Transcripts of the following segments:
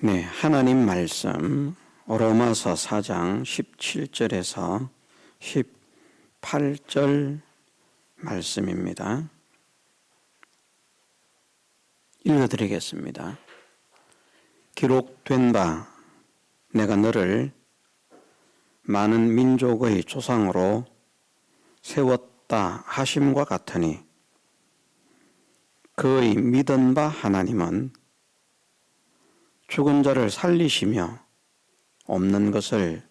네, 하나님 말씀 로마서 4장 17절에서 18절 말씀입니다. 읽어드리겠습니다. 기록된 바 내가 너를 많은 민족의 조상으로 세웠다 하심과 같으니 그의 믿은 바 하나님은 죽은 자를 살리시며 없는 것을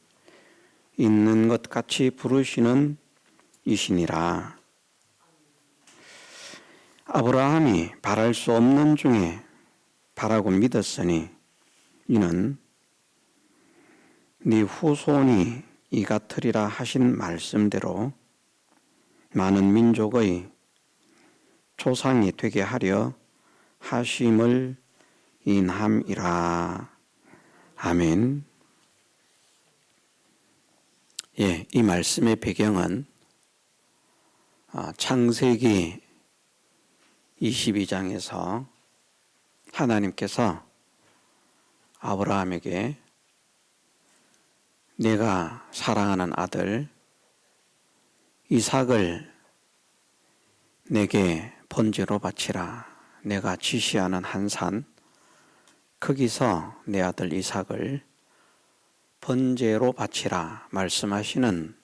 있는 것 같이 부르시는 이시니라. 아브라함이 바랄 수 없는 중에 바라고 믿었으니 이는 네 후손이 이 같으리라 하신 말씀대로 많은 민족의 조상이 되게 하려 하심을 인함이라. 아멘. 예, 이 말씀의 배경은 창세기 22장에서 하나님께서 아브라함에게 내가 사랑하는 아들 이삭을 내게 번제로 바치라. 내가 지시하는 한 산 거기서 내 아들 이삭을 번제로 바치라 말씀하시는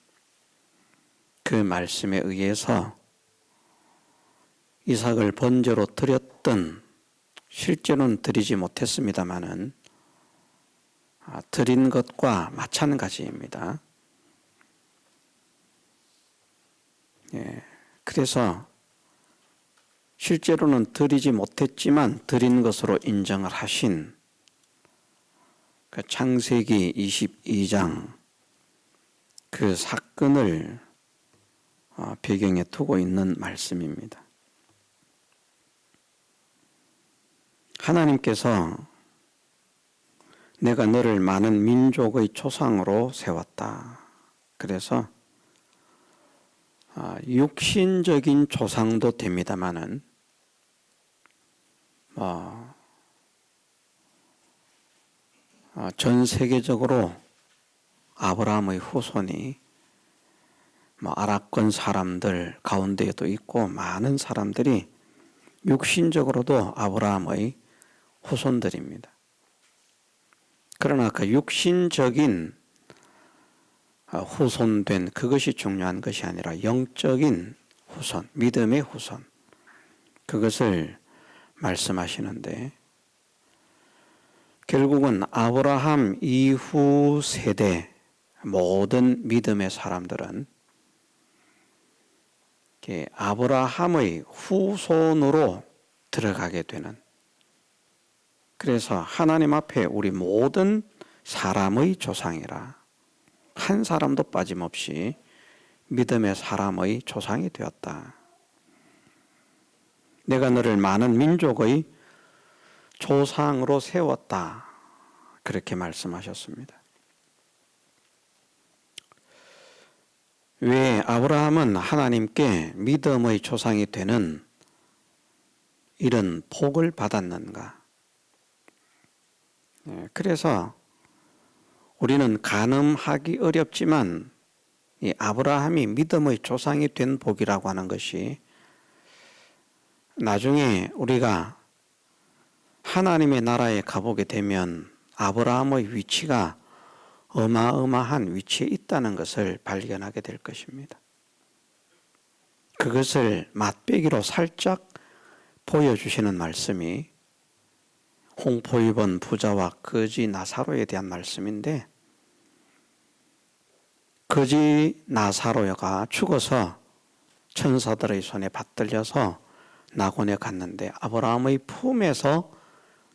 그 말씀에 의해서 이삭을 번제로 드렸던, 실제로는 드리지 못했습니다마는 드린 것과 마찬가지입니다. 예, 그래서 실제로는 드리지 못했지만 드린 것으로 인정을 하신 그 창세기 22장 그 사건을 배경에 두고 있는 말씀입니다. 하나님께서 내가 너를 많은 민족의 조상으로 세웠다. 그래서 육신적인 조상도 됩니다마는 전 세계적으로 아브라함의 후손이 아랍권 사람들 가운데에도 있고 많은 사람들이 육신적으로도 아브라함의 후손들입니다. 그러나 그 육신적인 후손된 그것이 중요한 것이 아니라 영적인 후손, 믿음의 후손, 그것을 말씀하시는데 결국은 아브라함 이후 세대 모든 믿음의 사람들은 아브라함의 후손으로 들어가게 되는, 그래서 하나님 앞에 우리 모든 사람의 조상이라, 한 사람도 빠짐없이 믿음의 사람의 조상이 되었다. 내가 너를 많은 민족의 조상으로 세웠다. 그렇게 말씀하셨습니다. 왜 아브라함은 하나님께 믿음의 조상이 되는 이런 복을 받았는가? 그래서 우리는 가늠하기 어렵지만 이 아브라함이 믿음의 조상이 된 복이라고 하는 것이 나중에 우리가 하나님의 나라에 가보게 되면 아브라함의 위치가 어마어마한 위치에 있다는 것을 발견하게 될 것입니다. 그것을 맛배기로 살짝 보여주시는 말씀이 홍포 입은 부자와 거지 나사로에 대한 말씀인데, 거지 나사로가 죽어서 천사들의 손에 받들려서 낙원에 갔는데 아브라함의 품에서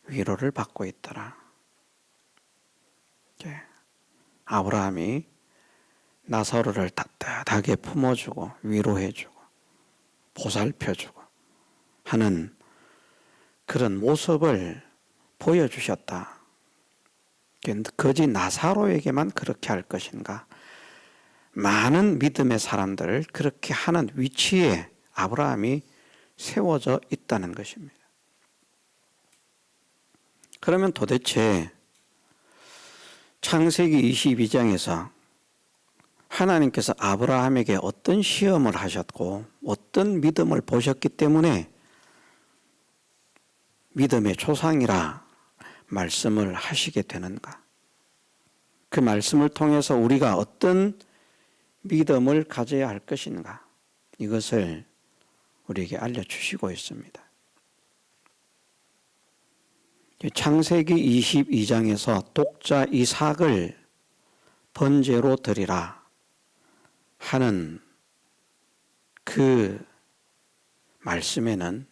위로를 받고 있더라. 아브라함이 나사로를 따뜻하게 품어주고 위로해주고 보살펴주고 하는 그런 모습을 보여주셨다. 거지 나사로에게만 그렇게 할 것인가? 많은 믿음의 사람들을 그렇게 하는 위치에 아브라함이 세워져 있다는 것입니다. 그러면 도대체 창세기 22장에서 하나님께서 아브라함에게 어떤 시험을 하셨고 어떤 믿음을 보셨기 때문에 믿음의 조상이라 말씀을 하시게 되는가? 그 말씀을 통해서 우리가 어떤 믿음을 가져야 할 것인가? 이것을 우리에게 알려주시고 있습니다. 창세기 22장에서 독자 이삭을 번제로 드리라 하는 그 말씀에는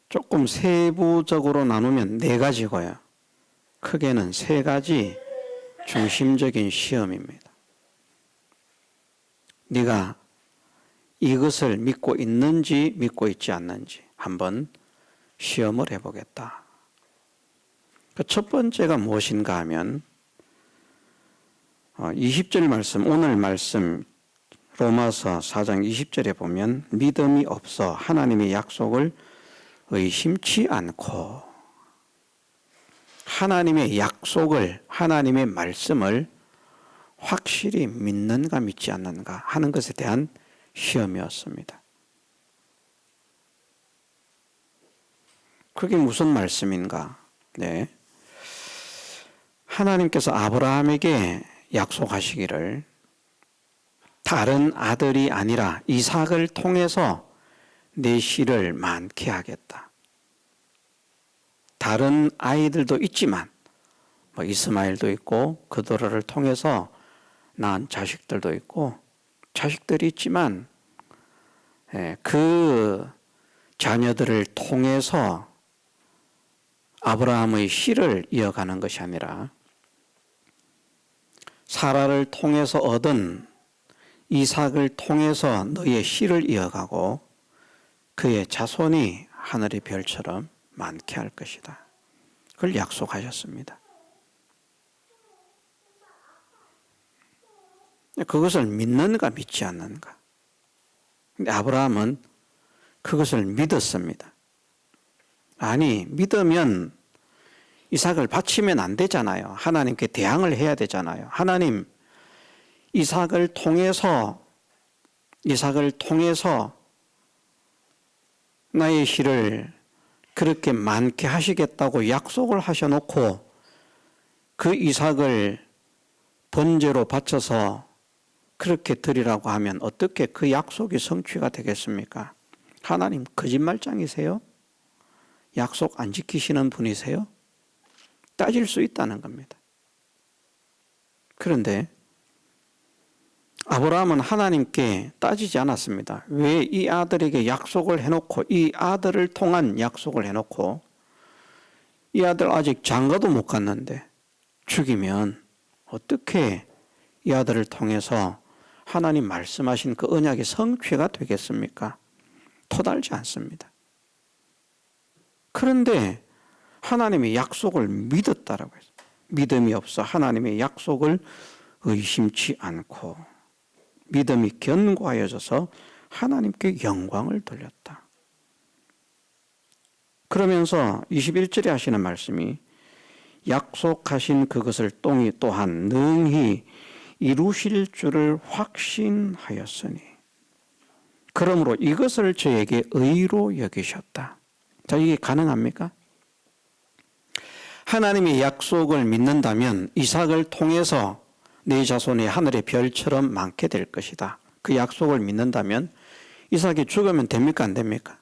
조금 세부적으로 나누면 4가지고요. 크게는 3가지 중심적인 시험입니다. 네가 이것을 믿고 있는지 믿고 있지 않는지 한번 시험을 해보겠다. 그 첫 번째가 무엇인가 하면 20절 말씀, 오늘 말씀 로마서 4장 20절에 보면 믿음이 없어 하나님의 약속을 의심치 않고, 하나님의 약속을, 하나님의 말씀을 확실히 믿는가 믿지 않는가 하는 것에 대한 시험이었습니다. 그게 무슨 말씀인가? 네. 하나님께서 아브라함에게 약속하시기를 다른 아들이 아니라 이삭을 통해서 내 씨를 많게 하겠다. 다른 아이들도 있지만 이스마엘도 있고 그들을 통해서 낳은 자식들도 있고 자식들이 있지만 그 자녀들을 통해서 아브라함의 씨를 이어가는 것이 아니라 사라를 통해서 얻은 이삭을 통해서 너의 씨를 이어가고 그의 자손이 하늘의 별처럼 많게 할 것이다. 그걸 약속하셨습니다. 그것을 믿는가 믿지 않는가. 근데 아브라함은 그것을 믿었습니다. 아니, 믿으면 이삭을 바치면 안 되잖아요. 하나님께 대항을 해야 되잖아요. 하나님, 이삭을 통해서 나의 씨를 그렇게 많게 하시겠다고 약속을 하셔놓고 그 이삭을 번제로 바쳐서 그렇게 드리라고 하면 어떻게 그 약속이 성취가 되겠습니까? 하나님 거짓말장이세요? 약속 안 지키시는 분이세요? 따질 수 있다는 겁니다. 그런데 아브라함은 하나님께 따지지 않았습니다. 왜 이 아들에게 약속을 해놓고, 이 아들을 통한 약속을 해놓고, 이 아들 아직 장가도 못 갔는데 죽이면 어떻게 이 아들을 통해서 하나님 말씀하신 그 언약의 성취가 되겠습니까? 토달지 않습니다. 그런데 하나님의 약속을 믿었다라고 했어요. 믿음이 없어 하나님의 약속을 의심치 않고 믿음이 견고하여져서 하나님께 영광을 돌렸다. 그러면서 21절에 하시는 말씀이 약속하신 그것을 또한 능히 이루실 줄을 확신하였으니 그러므로 이것을 저에게 의로 여기셨다. 자, 이게 가능합니까? 하나님의 약속을 믿는다면 이삭을 통해서 내 자손이 하늘의 별처럼 많게 될 것이다. 그 약속을 믿는다면 이삭이 죽으면 됩니까? 안 됩니까?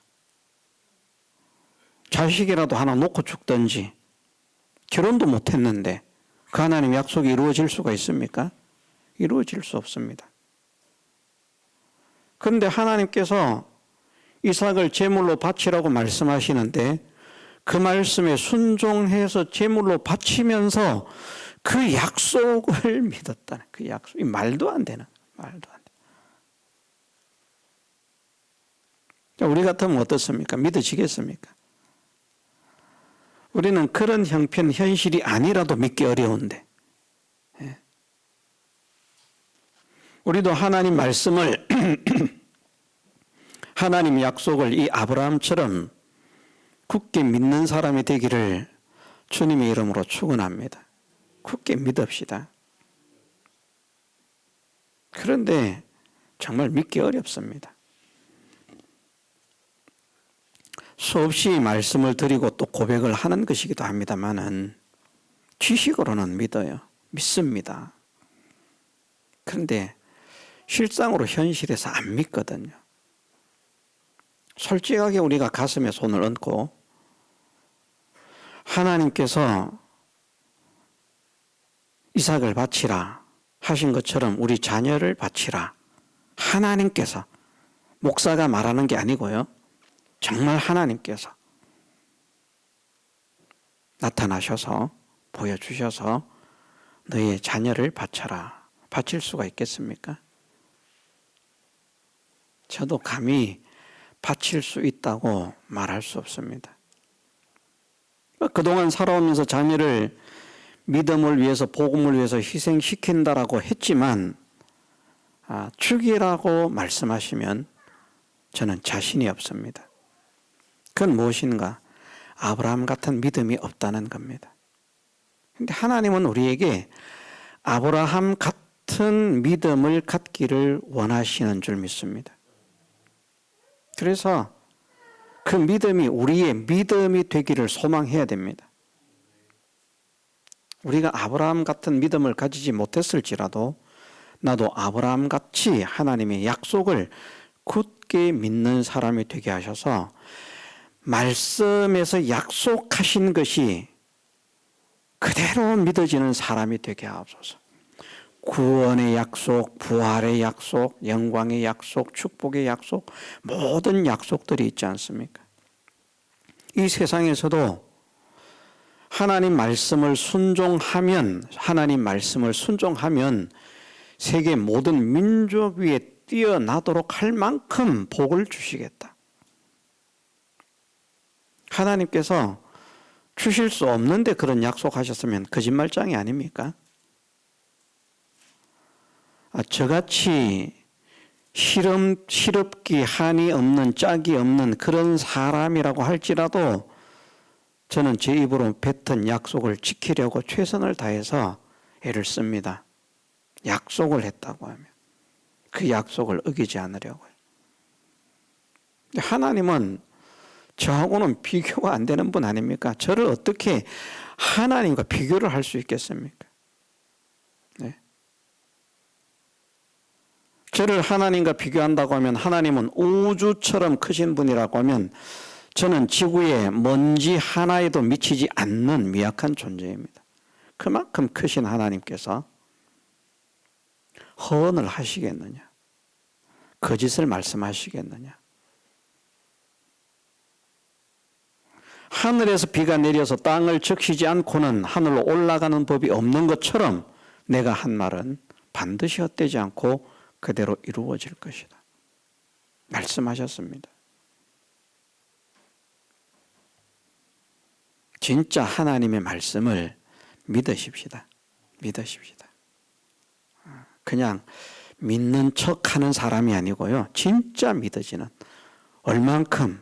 자식이라도 하나 놓고 죽든지 결혼도 못했는데 그 하나님 약속이 이루어질 수가 있습니까? 이루어질 수 없습니다. 그런데 하나님께서 이삭을 제물로 바치라고 말씀하시는데 그 말씀에 순종해서 제물로 바치면서 그 약속을 믿었다는, 그 약속이 말도 안 되는, 말도 안 돼. 자, 우리 같으면 어떻습니까? 믿어지겠습니까? 우리는 그런 형편, 현실이 아니라도 믿기 어려운데, 우리도 하나님 말씀을 하나님 약속을 이 아브라함처럼 굳게 믿는 사람이 되기를 주님의 이름으로 축원합니다. 굳게 믿읍시다. 그런데 정말 믿기 어렵습니다. 수없이 말씀을 드리고 또 고백을 하는 것이기도 합니다만은 지식으로는 믿어요. 믿습니다. 그런데 실상으로 현실에서 안 믿거든요. 솔직하게 우리가 가슴에 손을 얹고 하나님께서 이삭을 바치라 하신 것처럼 우리 자녀를 바치라. 하나님께서, 목사가 말하는 게 아니고요. 정말 하나님께서 나타나셔서 보여주셔서 너의 자녀를 바쳐라. 바칠 수가 있겠습니까? 저도 감히 바칠 수 있다고 말할 수 없습니다. 그동안 살아오면서 자녀를 믿음을 위해서, 복음을 위해서 희생시킨다라고 했지만 죽이라고 말씀하시면 저는 자신이 없습니다. 그건 무엇인가? 아브라함 같은 믿음이 없다는 겁니다. 그런데 하나님은 우리에게 아브라함 같은 믿음을 갖기를 원하시는 줄 믿습니다. 그래서 그 믿음이 우리의 믿음이 되기를 소망해야 됩니다. 우리가 아브라함 같은 믿음을 가지지 못했을지라도 나도 아브라함 같이 하나님의 약속을 굳게 믿는 사람이 되게 하셔서 말씀에서 약속하신 것이 그대로 믿어지는 사람이 되게 하옵소서. 구원의 약속, 부활의 약속, 영광의 약속, 축복의 약속, 모든 약속들이 있지 않습니까? 이 세상에서도 하나님 말씀을 순종하면 세계 모든 민족 위에 뛰어나도록 할 만큼 복을 주시겠다. 하나님께서 주실 수 없는데 그런 약속하셨으면 거짓말장이 아닙니까? 저같이 시럽기 한이 없는, 짝이 없는 그런 사람이라고 할지라도 저는 제 입으로 뱉은 약속을 지키려고 최선을 다해서 애를 씁니다. 약속을 했다고 하면 그 약속을 어기지 않으려고요. 하나님은 저하고는 비교가 안 되는 분 아닙니까? 저를 어떻게 하나님과 비교를 할 수 있겠습니까? 네. 저를 하나님과 비교한다고 하면 하나님은 우주처럼 크신 분이라고 하면 저는 지구의 먼지 하나에도 미치지 않는 미약한 존재입니다. 그만큼 크신 하나님께서 허언을 하시겠느냐? 거짓을 말씀하시겠느냐? 하늘에서 비가 내려서 땅을 적시지 않고는 하늘로 올라가는 법이 없는 것처럼 내가 한 말은 반드시 헛되지 않고 그대로 이루어질 것이다. 말씀하셨습니다. 진짜 하나님의 말씀을 믿으십시다. 믿으십시다. 그냥 믿는 척하는 사람이 아니고요. 진짜 믿어지는, 얼만큼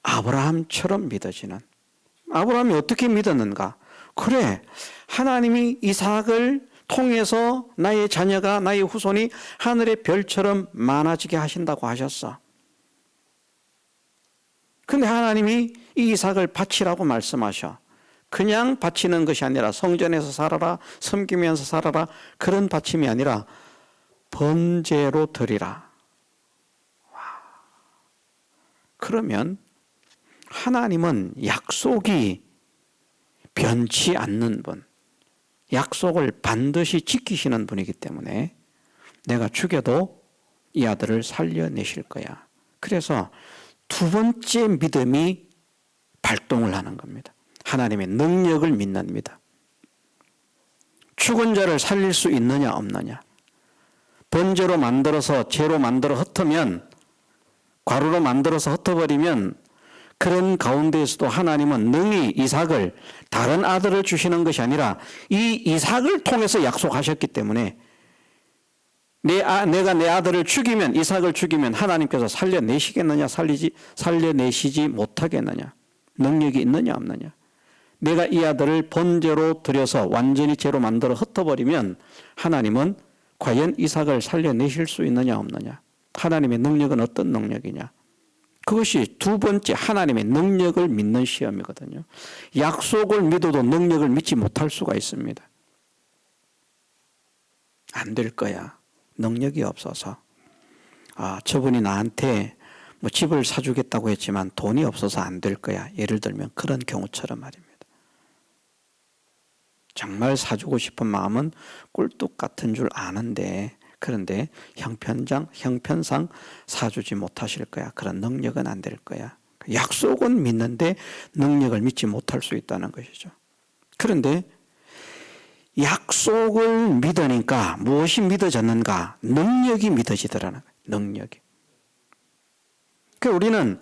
아브라함처럼 믿어지는. 아브라함이 어떻게 믿었는가? 그래, 하나님이 이삭을 통해서 나의 자녀가, 나의 후손이 하늘의 별처럼 많아지게 하신다고 하셨어. 근데 하나님이 이 이삭을 바치라고 말씀하셔. 그냥 바치는 것이 아니라 성전에서 살아라, 섬기면서 살아라, 그런 바침이 아니라 번제로 드리라. 그러면 하나님은 약속이 변치 않는 분, 약속을 반드시 지키시는 분이기 때문에 내가 죽여도 이 아들을 살려내실 거야. 그래서 두 번째 믿음이 발동을 하는 겁니다. 하나님의 능력을 믿는 믿음. 죽은 자를 살릴 수 있느냐 없느냐. 번제로 만들어서 죄로 만들어 흩으면, 과로로 만들어서 흩어버리면 그런 가운데에서도 하나님은 능히 이삭을, 다른 아들을 주시는 것이 아니라 이 이삭을 통해서 약속하셨기 때문에 내가 내 아들을 죽이면, 이삭을 죽이면 하나님께서 살려내시겠느냐, 살려내시지 못하겠느냐, 능력이 있느냐 없느냐. 내가 이 아들을 번제로 드려서 완전히 죄로 만들어 흩어버리면 하나님은 과연 이삭을 살려내실 수 있느냐 없느냐. 하나님의 능력은 어떤 능력이냐. 그것이 두 번째 하나님의 능력을 믿는 시험이거든요. 약속을 믿어도 능력을 믿지 못할 수가 있습니다. 안 될 거야. 능력이 없어서. 저분이 나한테 뭐 집을 사주겠다고 했지만 돈이 없어서 안 될 거야. 예를 들면 그런 경우처럼 말입니다. 정말 사주고 싶은 마음은 꿀뚝 같은 줄 아는데 그런데 형편상 사주지 못하실 거야. 그런 능력은 안 될 거야. 약속은 믿는데 능력을 믿지 못할 수 있다는 것이죠. 그런데 약속을 믿으니까 무엇이 믿어졌는가? 능력이 믿어지더라는 거예요. 능력이. 그러니까 우리는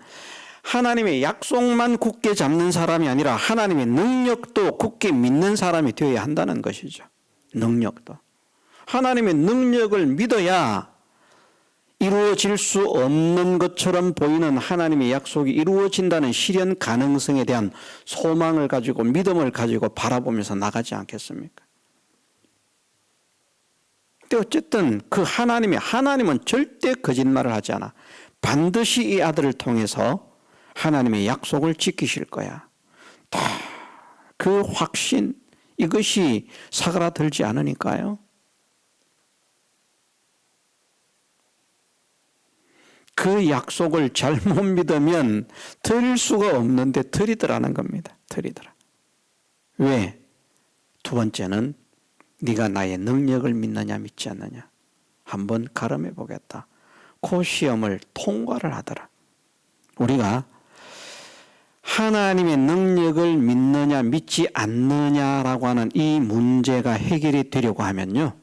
하나님의 약속만 굳게 잡는 사람이 아니라 하나님의 능력도 굳게 믿는 사람이 되어야 한다는 것이죠. 능력도. 하나님의 능력을 믿어야 이루어질 수 없는 것처럼 보이는 하나님의 약속이 이루어진다는 실현 가능성에 대한 소망을 가지고 믿음을 가지고 바라보면서 나가지 않겠습니까? 근데 어쨌든 그 하나님은 절대 거짓말을 하지 않아. 반드시 이 아들을 통해서 하나님의 약속을 지키실 거야. 다 그 확신, 이것이 사그라들지 않으니까요. 그 약속을 잘못 믿으면 드릴 수가 없는데 드리더라는 겁니다. 드리더라. 왜? 두 번째는 네가 나의 능력을 믿느냐 믿지 않느냐. 한번 가름해 보겠다. 그 시험을 통과를 하더라. 우리가 하나님의 능력을 믿느냐 믿지 않느냐라고 하는 이 문제가 해결이 되려고 하면요.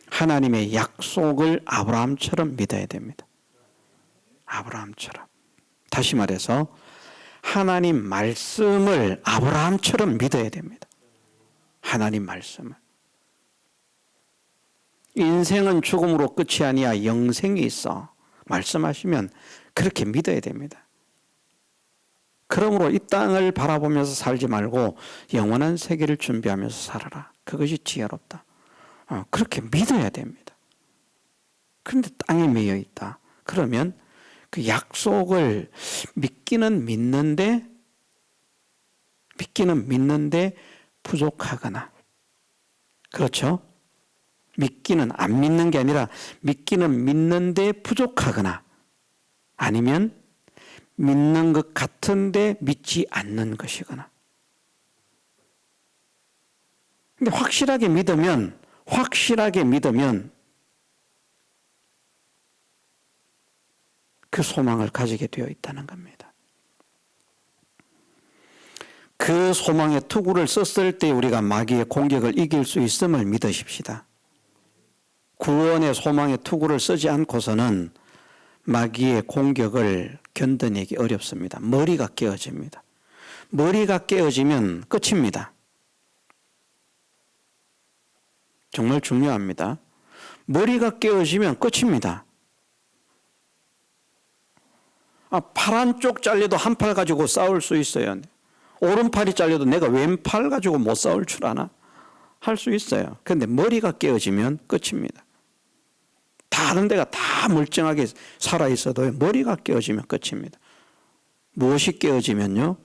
하나님의 약속을 아브라함처럼 믿어야 됩니다. 아브라함처럼. 다시 말해서 하나님 말씀을 아브라함처럼 믿어야 됩니다. 하나님 말씀을. 인생은 죽음으로 끝이 아니야 영생이 있어. 말씀하시면 그렇게 믿어야 됩니다. 그러므로 이 땅을 바라보면서 살지 말고 영원한 세계를 준비하면서 살아라. 그것이 지혜롭다. 그렇게 믿어야 됩니다. 그런데 땅에 매여 있다. 그러면 그 약속을 믿기는 믿는데 부족하거나, 그렇죠? 믿기는 안 믿는 게 아니라 믿기는 믿는데 부족하거나, 아니면 믿는 것 같은데 믿지 않는 것이거나. 근데 확실하게 믿으면 그 소망을 가지게 되어 있다는 겁니다. 그 소망의 투구를 썼을 때 우리가 마귀의 공격을 이길 수 있음을 믿으십시다. 구원의 소망의 투구를 쓰지 않고서는 마귀의 공격을 견뎌내기 어렵습니다. 머리가 깨어집니다. 머리가 깨어지면 끝입니다. 정말 중요합니다. 머리가 깨어지면 끝입니다. 팔 한쪽 잘려도 한 팔 가지고 싸울 수 있어요. 오른팔이 잘려도 내가 왼팔 가지고 못 싸울 줄 아나? 할 수 있어요. 그런데 머리가 깨어지면 끝입니다. 다른 데가 다 멀쩡하게 살아있어도 머리가 깨어지면 끝입니다. 무엇이 깨어지면요?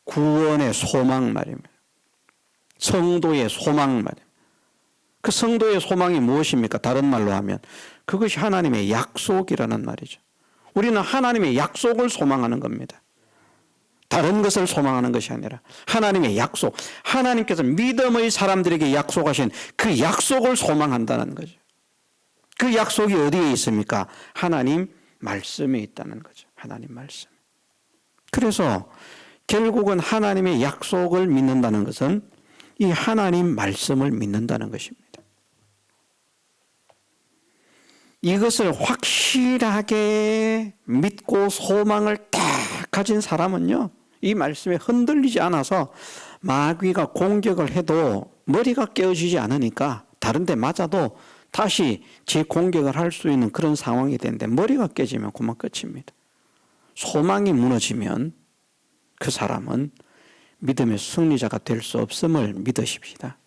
구원의 소망 말입니다. 성도의 소망 말입니다. 그 성도의 소망이 무엇입니까? 다른 말로 하면 그것이 하나님의 약속이라는 말이죠. 우리는 하나님의 약속을 소망하는 겁니다. 다른 것을 소망하는 것이 아니라 하나님의 약속, 하나님께서 믿음의 사람들에게 약속하신 그 약속을 소망한다는 거죠. 그 약속이 어디에 있습니까? 하나님 말씀에 있다는 거죠. 하나님 말씀. 그래서 결국은 하나님의 약속을 믿는다는 것은 이 하나님 말씀을 믿는다는 것입니다. 이것을 확실하게 믿고 소망을 딱 가진 사람은요, 이 말씀에 흔들리지 않아서 마귀가 공격을 해도 머리가 깨어지지 않으니까 다른 데 맞아도 다시 재공격을 할 수 있는 그런 상황이 되는데 머리가 깨지면 그만 끝입니다. 소망이 무너지면 그 사람은 믿음의 승리자가 될 수 없음을 믿으십시다.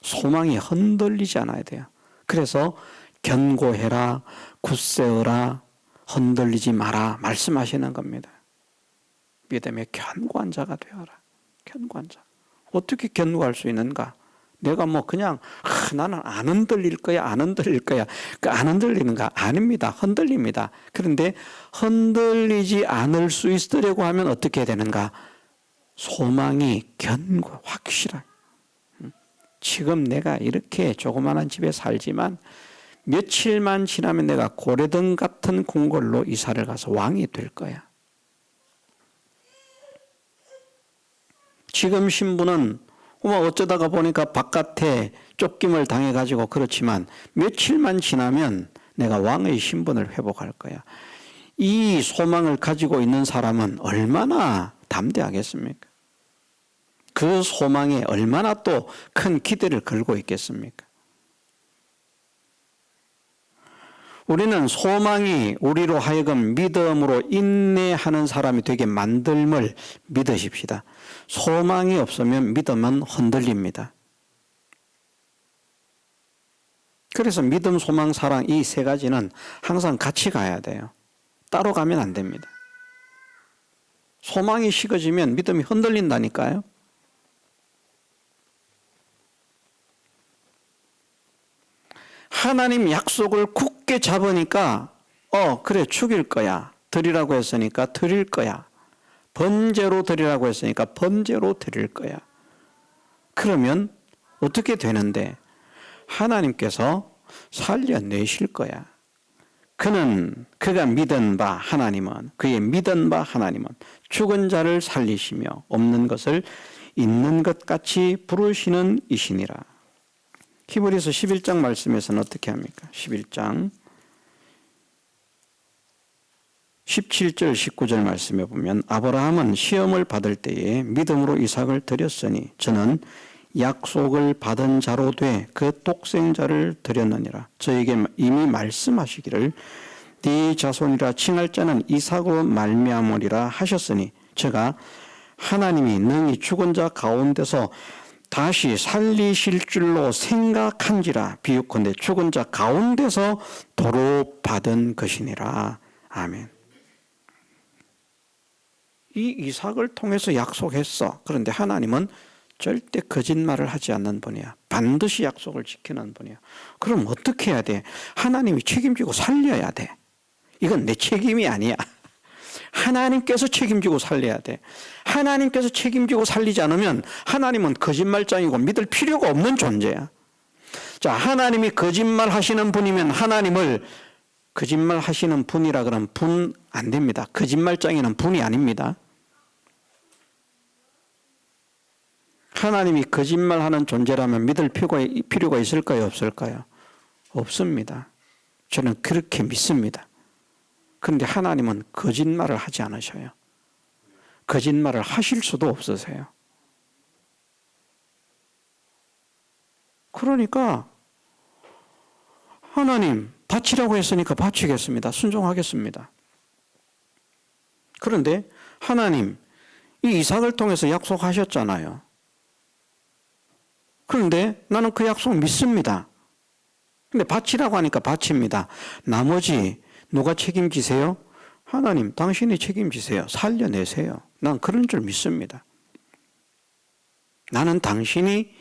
소망이 흔들리지 않아야 돼요. 그래서 견고해라, 굳세어라, 흔들리지 마라 말씀하시는 겁니다. 믿음의 견고한 자가 되어라. 견고한 자. 어떻게 견고할 수 있는가? 내가 뭐 그냥 나는 안 흔들릴 거야, 안 흔들릴 거야. 그 안 흔들리는가? 아닙니다. 흔들립니다. 그런데 흔들리지 않을 수 있으려고 하면 어떻게 되는가? 소망이 견고, 확실하게. 지금 내가 이렇게 조그마한 집에 살지만 며칠만 지나면 내가 고래등 같은 궁궐로 이사를 가서 왕이 될 거야. 지금 신부는 어쩌다가 보니까 바깥에 쫓김을 당해가지고 그렇지만 며칠만 지나면 내가 왕의 신분을 회복할 거야. 이 소망을 가지고 있는 사람은 얼마나 담대하겠습니까? 그 소망에 얼마나 또 큰 기대를 걸고 있겠습니까? 우리는 소망이 우리로 하여금 믿음으로 인내하는 사람이 되게 만들m을 믿으십시다. 소망이 없으면 믿음은 흔들립니다. 그래서 믿음, 소망, 사랑 이 세 가지는 항상 같이 가야 돼요. 따로 가면 안 됩니다. 소망이 식어지면 믿음이 흔들린다니까요. 하나님 약속을 굳게 잡으니까 그래 죽일 거야. 드리라고 했으니까 드릴 거야. 번제로 드리라고 했으니까 번제로 드릴 거야. 그러면 어떻게 되는데? 하나님께서 살려내실 거야. 그가 믿은 바 하나님은, 그의 믿은 바 하나님은 죽은 자를 살리시며 없는 것을 있는 것 같이 부르시는 이시니라. 히브리서 11장 말씀에서는 어떻게 합니까? 11장 17절 19절 말씀에 보면 아브라함은 시험을 받을 때에 믿음으로 이삭을 드렸으니 저는 약속을 받은 자로 돼 그 독생자를 드렸느니라. 저에게 이미 말씀하시기를 네 자손이라 칭할 자는 이삭으로 말미암으리라 하셨으니 저가 하나님이 능히 죽은 자 가운데서 다시 살리실 줄로 생각한지라. 비유컨대 죽은 자 가운데서 도로 받은 것이니라. 아멘. 이 이삭을 통해서 약속했어. 그런데 하나님은 절대 거짓말을 하지 않는 분이야. 반드시 약속을 지키는 분이야. 그럼 어떻게 해야 돼? 하나님이 책임지고 살려야 돼. 이건 내 책임이 아니야. 하나님께서 책임지고 살려야 돼. 하나님께서 책임지고 살리지 않으면 하나님은 거짓말장이고 믿을 필요가 없는 존재야. 자, 하나님이 거짓말 하시는 분이면 하나님을 거짓말 하시는 분이라 그러면 분 안 됩니다. 거짓말장이는 분이 아닙니다. 하나님이 거짓말하는 존재라면 믿을 필요가 있을까요? 없을까요? 없습니다. 저는 그렇게 믿습니다. 그런데 하나님은 거짓말을 하지 않으셔요. 거짓말을 하실 수도 없으세요. 그러니까 하나님 바치라고 했으니까 바치겠습니다. 순종하겠습니다. 그런데 하나님 이 이삭을 통해서 약속하셨잖아요. 그런데 나는 그 약속 믿습니다. 근데 바치라고 하니까 바칩니다. 나머지 누가 책임지세요? 하나님, 당신이 책임지세요. 살려내세요. 난 그런 줄 믿습니다. 나는 당신이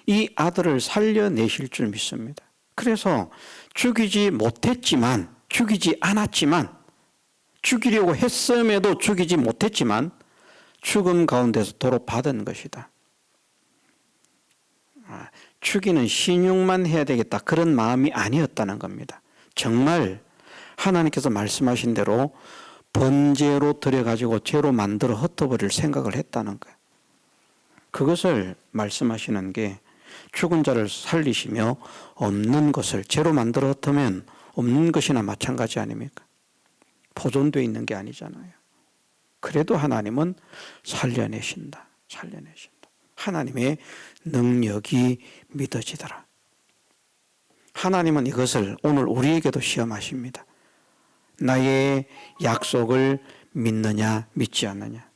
이 아들을 살려내실 줄 믿습니다. 그래서 죽이지 못했지만, 죽이지 않았지만, 죽이려고 했음에도 죽이지 못했지만, 죽음 가운데서 도로 받은 것이다. 죽이는 신용만 해야 되겠다. 그런 마음이 아니었다는 겁니다. 정말 하나님께서 말씀하신 대로 번제로 드려가지고 죄로 만들어 흩어버릴 생각을 했다는 거예요. 그것을 말씀하시는 게 죽은 자를 살리시며 없는 것을 죄로 만들어 흩으면 없는 것이나 마찬가지 아닙니까? 보존되어 있는 게 아니잖아요. 그래도 하나님은 살려내신다. 살려내신다. 하나님의 능력이 믿어지더라. 하나님은 이것을 오늘 우리에게도 시험하십니다. 나의 약속을 믿느냐 믿지 않느냐.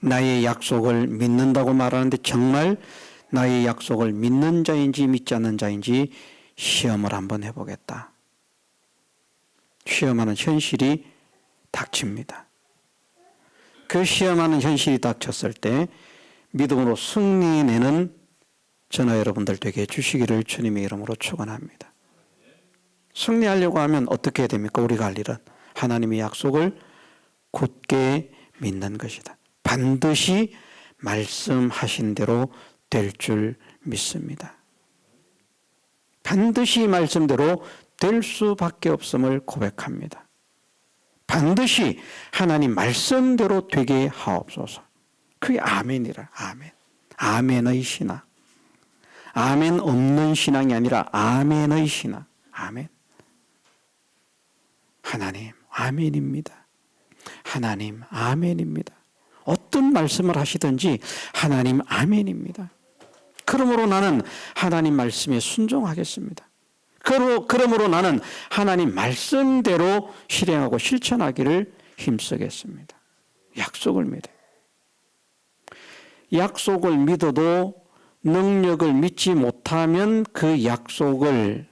나의 약속을 믿는다고 말하는데 정말 나의 약속을 믿는 자인지 믿지 않는 자인지 시험을 한번 해보겠다. 시험하는 현실이 닥칩니다. 그 시험하는 현실이 닥쳤을 때 믿음으로 승리내는 저나 여러분들 되게 주시기를 주님의 이름으로 축원합니다. 승리하려고 하면 어떻게 해야 됩니까? 우리가 할 일은 하나님의 약속을 굳게 믿는 것이다. 반드시 말씀하신 대로 될 줄 믿습니다. 반드시 말씀대로 될 수밖에 없음을 고백합니다. 반드시 하나님 말씀대로 되게 하옵소서. 그게 아멘이라. 아멘. 아멘의 신앙. 아멘 없는 신앙이 아니라 아멘의 신앙. 아멘. 하나님 아멘입니다. 하나님 아멘입니다. 어떤 말씀을 하시든지 하나님 아멘입니다. 그러므로 나는 하나님 말씀에 순종하겠습니다. 그러므로 나는 하나님 말씀대로 실행하고 실천하기를 힘쓰겠습니다. 약속을 믿어요. 약속을 믿어도 능력을 믿지 못하면 그 약속을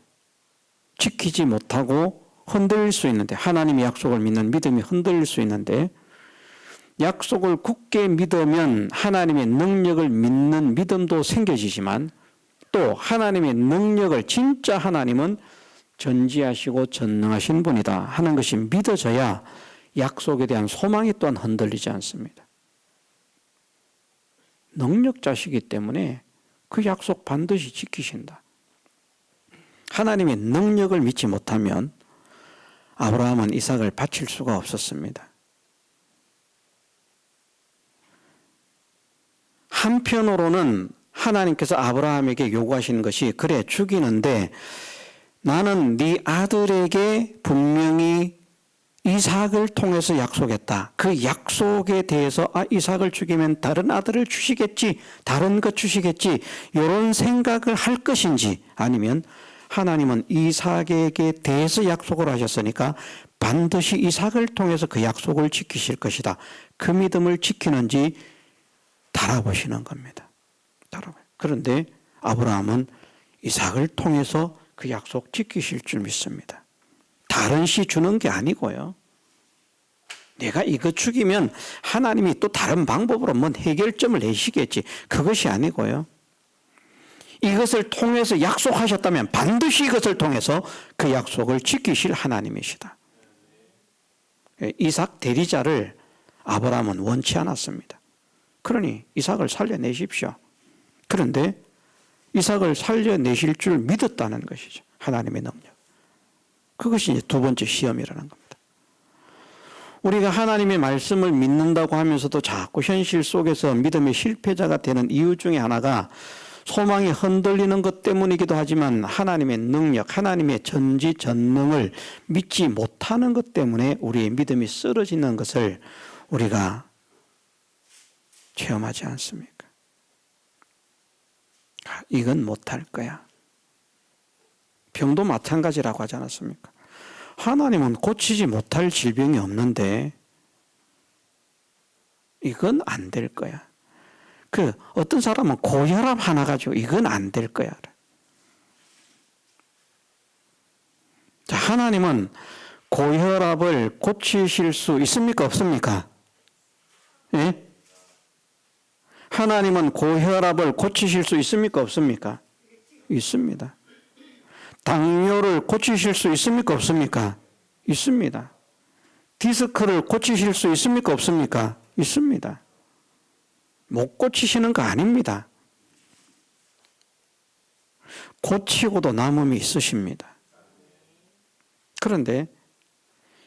지키지 못하고 흔들릴 수 있는데, 하나님의 약속을 믿는 믿음이 흔들릴 수 있는데, 약속을 굳게 믿으면 하나님의 능력을 믿는 믿음도 생겨지지만, 또 하나님의 능력을, 진짜 하나님은 전지하시고 전능하신 분이다 하는 것이 믿어져야 약속에 대한 소망이 또한 흔들리지 않습니다. 능력자시기 때문에 그 약속 반드시 지키신다. 하나님의 능력을 믿지 못하면 아브라함은 이삭을 바칠 수가 없었습니다. 한편으로는 하나님께서 아브라함에게 요구하시는 것이, 그래 죽이는데 나는 네 아들에게 분명히 이삭을 통해서 약속했다. 그 약속에 대해서 이삭을 죽이면 다른 아들을 주시겠지, 다른 것 주시겠지, 이런 생각을 할 것인지, 아니면 하나님은 이삭에게 대해서 약속을 하셨으니까 반드시 이삭을 통해서 그 약속을 지키실 것이다. 그 믿음을 지키는지 달아보시는 겁니다. 그런데 아브라함은 이삭을 통해서 그 약속 지키실 줄 믿습니다. 다른 씨 주는 게 아니고요. 내가 이거 죽이면 하나님이 또 다른 방법으로 뭔 해결점을 내시겠지, 그것이 아니고요. 이것을 통해서 약속하셨다면 반드시 이것을 통해서 그 약속을 지키실 하나님이시다. 이삭 대리자를 아브라함은 원치 않았습니다. 그러니 이삭을 살려내십시오. 그런데 이삭을 살려내실 줄 믿었다는 것이죠. 하나님의 능력. 그것이 이제 두 번째 시험이라는 겁니다. 우리가 하나님의 말씀을 믿는다고 하면서도 자꾸 현실 속에서 믿음의 실패자가 되는 이유 중에 하나가 소망이 흔들리는 것 때문이기도 하지만, 하나님의 능력, 하나님의 전지전능을 믿지 못하는 것 때문에 우리의 믿음이 쓰러지는 것을 우리가 체험하지 않습니까? 이건 못할 거야. 병도 마찬가지라고 하지 않았습니까? 하나님은 고치지 못할 질병이 없는데 이건 안 될 거야. 어떤 사람은 고혈압 하나 가지고 이건 안 될 거야. 자, 하나님은 고혈압을 고치실 수 있습니까? 없습니까? 예? 하나님은 고혈압을 고치실 수 있습니까? 없습니까? 있습니다. 당뇨를 고치실 수 있습니까? 없습니까? 있습니다. 디스크를 고치실 수 있습니까? 없습니까? 있습니다. 못 고치시는 거 아닙니다. 고치고도 남음이 있으십니다. 그런데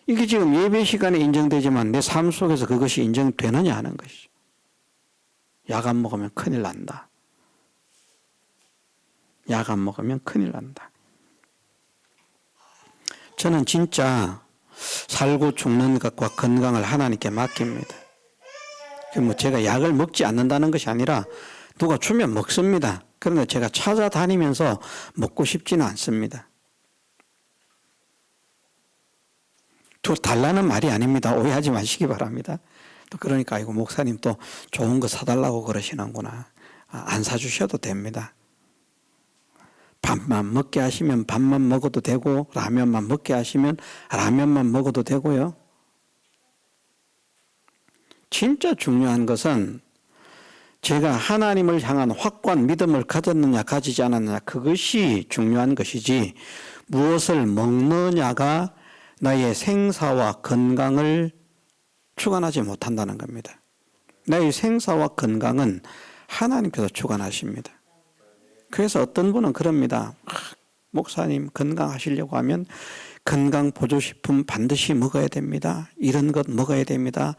이게 지금 예배 시간에 인정되지만 내 삶 속에서 그것이 인정되느냐 하는 것이죠. 약 안 먹으면 큰일 난다. 약 안 먹으면 큰일 난다. 저는 진짜 살고 죽는 것과 건강을 하나님께 맡깁니다. 제가 약을 먹지 않는다는 것이 아니라 누가 주면 먹습니다. 그런데 제가 찾아다니면서 먹고 싶지는 않습니다. 달라는 말이 아닙니다. 오해하지 마시기 바랍니다. 또 그러니까 이거 목사님 또 좋은 거 사달라고 그러시는구나. 안 사주셔도 됩니다. 밥만 먹게 하시면 밥만 먹어도 되고 라면만 먹게 하시면 라면만 먹어도 되고요. 진짜 중요한 것은 제가 하나님을 향한 확고한 믿음을 가졌느냐 가지지 않았느냐 그것이 중요한 것이지 무엇을 먹느냐가 나의 생사와 건강을 주관하지 못한다는 겁니다. 나의 생사와 건강은 하나님께서 주관하십니다. 그래서 어떤 분은 그럽니다. 목사님 건강하시려고 하면 건강보조식품 반드시 먹어야 됩니다. 이런 것 먹어야 됩니다.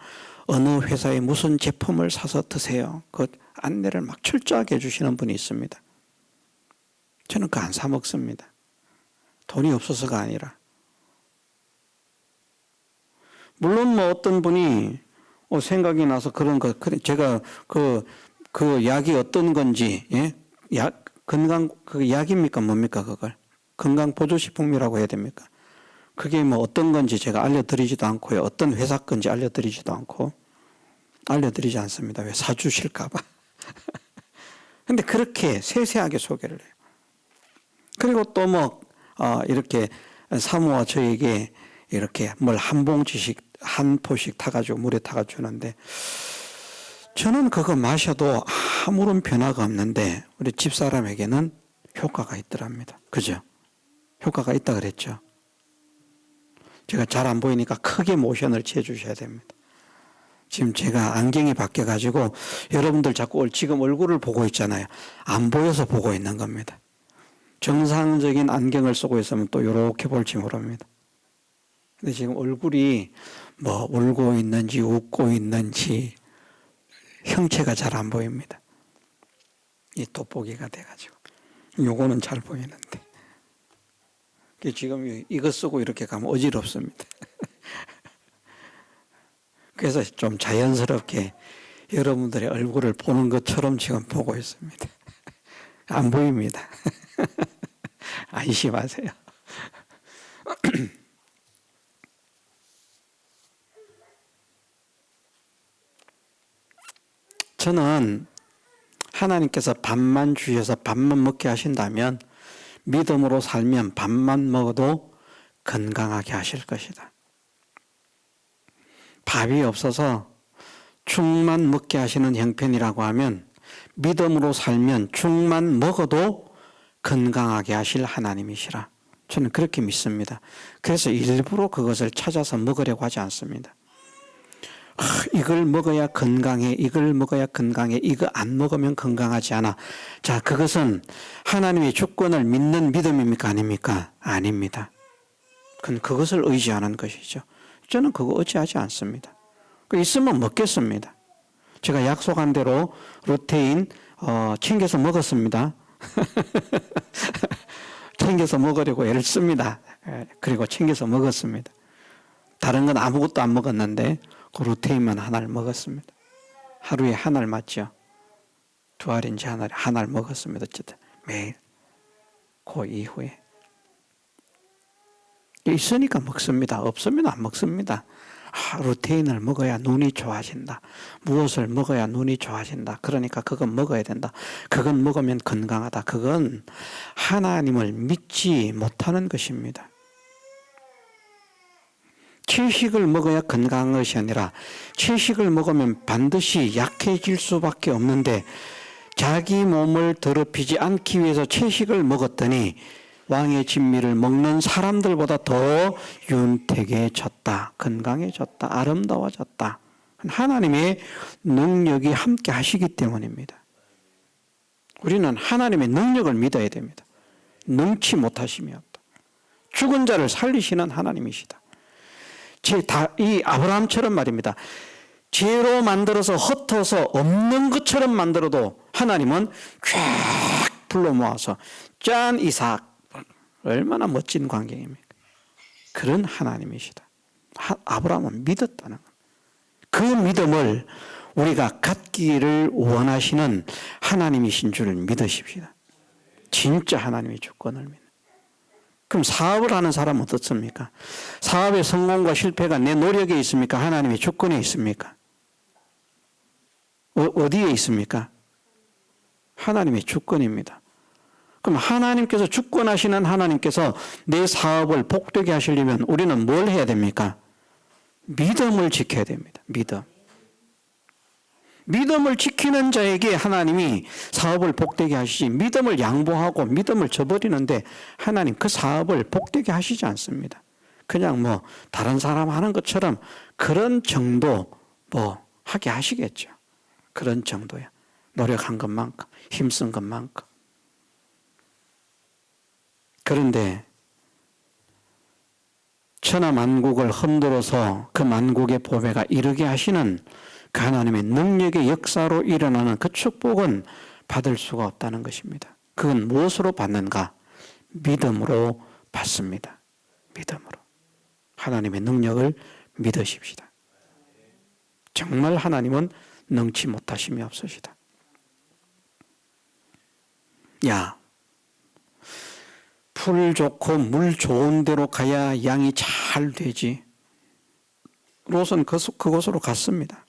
어느 회사에 무슨 제품을 사서 드세요. 그 안내를 막 철저하게 해주시는 분이 있습니다. 저는 그거 안 사 먹습니다. 돈이 없어서가 아니라. 물론 뭐 어떤 분이 생각이 나서 그런 거, 제가 그 약이 어떤 건지, 예? 건강, 그 약입니까? 뭡니까? 그걸. 건강보조식품이라고 해야 됩니까? 그게 뭐 어떤 건지 제가 알려드리지도 않고요. 어떤 회사 건지 알려드리지도 않고. 알려드리지 않습니다. 왜 사주실까봐. 근데 그렇게 세세하게 소개를 해요. 그리고 또 뭐, 이렇게 사모와 저에게 이렇게 뭘 한 봉지씩, 한 포씩 타가지고 물에 타가 주는데 저는 그거 마셔도 아무런 변화가 없는데 우리 집사람에게는 효과가 있더랍니다. 그죠? 효과가 있다 그랬죠. 제가 잘 안 보이니까 크게 모션을 취해 주셔야 됩니다. 지금 제가 안경이 바뀌어가지고 여러분들 자꾸 지금 얼굴을 보고 있잖아요. 안 보여서 보고 있는 겁니다. 정상적인 안경을 쓰고 있으면 또 이렇게 볼지 모릅니다. 근데 지금 얼굴이 뭐 울고 있는지 웃고 있는지 형체가 잘 안 보입니다. 이 돋보기가 돼가지고. 요거는 잘 보이는데. 지금 이거 쓰고 이렇게 가면 어지럽습니다. 그래서 좀 자연스럽게 여러분들의 얼굴을 보는 것처럼 지금 보고 있습니다. 안 보입니다. 안심하세요. 저는 하나님께서 밥만 주셔서 밥만 먹게 하신다면 믿음으로 살면 밥만 먹어도 건강하게 하실 것이다. 밥이 없어서 죽만 먹게 하시는 형편이라고 하면 믿음으로 살면 죽만 먹어도 건강하게 하실 하나님이시라. 저는 그렇게 믿습니다. 그래서 일부러 그것을 찾아서 먹으려고 하지 않습니다. 이걸 먹어야 건강해, 이걸 먹어야 건강해, 이거 안 먹으면 건강하지 않아. 자, 그것은 하나님의 주권을 믿는 믿음입니까? 아닙니까? 아닙니다. 그건 그것을 의지하는 것이죠. 저는 그거 의지하지 않습니다. 있으면 먹겠습니다. 제가 약속한 대로 루테인 챙겨서 먹었습니다. 챙겨서 먹으려고 애를 씁니다. 그리고 챙겨서 먹었습니다. 다른 건 아무것도 안 먹었는데 그 루테인만 하나를 먹었습니다. 하루에 하나를 맞죠. 두 알인지 하나를 먹었습니다. 어쨌든 매일. 그 이후에. 있으니까 먹습니다. 없으면 안 먹습니다. 루테인을 먹어야 눈이 좋아진다. 무엇을 먹어야 눈이 좋아진다. 그러니까 그건 먹어야 된다. 그건 먹으면 건강하다. 그건 하나님을 믿지 못하는 것입니다. 채식을 먹어야 건강한 것이 아니라 채식을 먹으면 반드시 약해질 수밖에 없는데 자기 몸을 더럽히지 않기 위해서 채식을 먹었더니 왕의 진미를 먹는 사람들보다 더 윤택해졌다. 건강해졌다. 아름다워졌다. 하나님의 능력이 함께 하시기 때문입니다. 우리는 하나님의 능력을 믿어야 됩니다. 능치 못하심이 없다. 죽은 자를 살리시는 하나님이시다. 이 아브라함처럼 말입니다. 죄로 만들어서 흩어서 없는 것처럼 만들어도 하나님은 쫙 불러 모아서 짠 이삭. 얼마나 멋진 광경입니까? 그런 하나님이시다. 아브라함은 믿었다는 겁니다. 그 믿음을 우리가 갖기를 원하시는 하나님이신 줄 믿으십시다. 진짜 하나님의 주권을 믿는. 그럼 사업을 하는 사람은 어떻습니까? 사업의 성공과 실패가 내 노력에 있습니까? 하나님의 주권에 있습니까? 어디에 있습니까? 하나님의 주권입니다. 그럼 하나님께서 주권하시는 하나님께서 내 사업을 복되게 하시려면 우리는 뭘 해야 됩니까? 믿음을 지켜야 됩니다. 믿음을 지키는 자에게 하나님이 사업을 복되게 하시지, 믿음을 양보하고 믿음을 저버리는데 하나님 그 사업을 복되게 하시지 않습니다. 그냥 뭐 다른 사람 하는 것처럼 그런 정도 뭐 하게 하시겠죠. 그런 정도야. 노력한 것만큼, 힘쓴 것만큼. 그런데 천하만국을 흔들어서 그 만국의 보배가 이르게 하시는 그 하나님의 능력의 역사로 일어나는 그 축복은 받을 수가 없다는 것입니다. 그건 무엇으로 받는가? 믿음으로 받습니다. 믿음으로. 하나님의 능력을 믿으십시다. 정말 하나님은 능치 못하심이 없으시다. 야, 풀 좋고 물 좋은 데로 가야 양이 잘 되지. 롯은 그곳으로 갔습니다.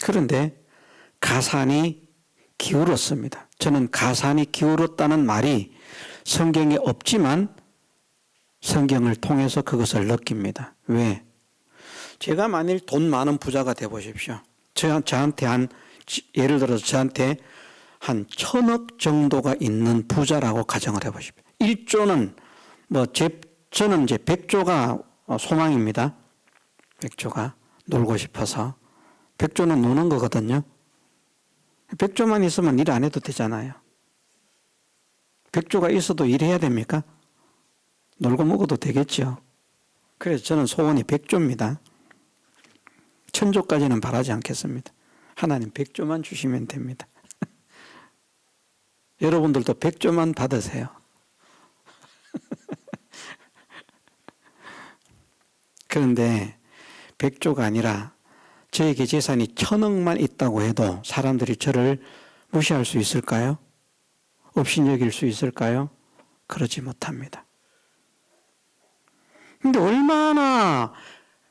그런데 가산이 기울었습니다. 저는 가산이 기울었다는 말이 성경에 없지만 성경을 통해서 그것을 느낍니다. 왜? 제가 만일 돈 많은 부자가 돼 보십시오. 저한테 예를 들어서 저한테 한 1,000억 정도가 있는 부자라고 가정을 해 보십시오. 1조는 저는 이제 100조가 소망입니다. 100조가 놀고 싶어서. 100조는 노는 거거든요. 100조만 있으면 일 안 해도 되잖아요. 100조가 있어도 일해야 됩니까? 놀고 먹어도 되겠죠. 그래서 저는 소원이 100조입니다. 1000조까지는 바라지 않겠습니다. 하나님 100조만 주시면 됩니다. 여러분들도 100조만 받으세요. 그런데 100조가 아니라 저에게 재산이 1,000억만 있다고 해도 사람들이 저를 무시할 수 있을까요? 업신여길 수 있을까요? 그러지 못합니다. 근데 얼마나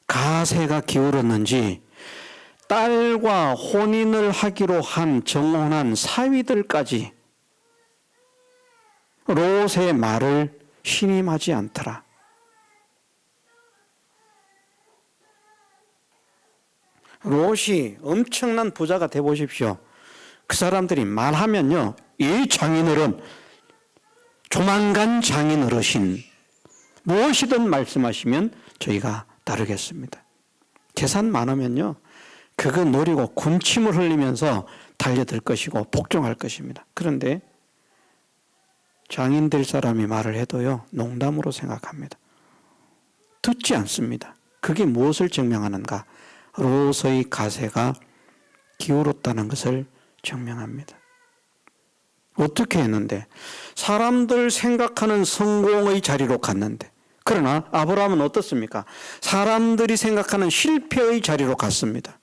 가세가 기울었는지 딸과 혼인을 하기로 한 정혼한 사위들까지 롯의 말을 신임하지 않더라. 롯이 엄청난 부자가 돼 보십시오. 그 사람들이 말하면요, 이 장인어른, 조만간 장인어르신, 무엇이든 말씀하시면 저희가 따르겠습니다. 재산 많으면요, 그거 노리고 군침을 흘리면서 달려들 것이고 복종할 것입니다. 그런데 장인 될 사람이 말을 해도요, 농담으로 생각합니다. 듣지 않습니다. 그게 무엇을 증명하는가? 롯의 가세가 기울었다는 것을 증명합니다. 어떻게 했는데? 사람들 생각하는 성공의 자리로 갔는데, 그러나 아브라함은 어떻습니까? 사람들이 생각하는 실패의 자리로 갔습니다.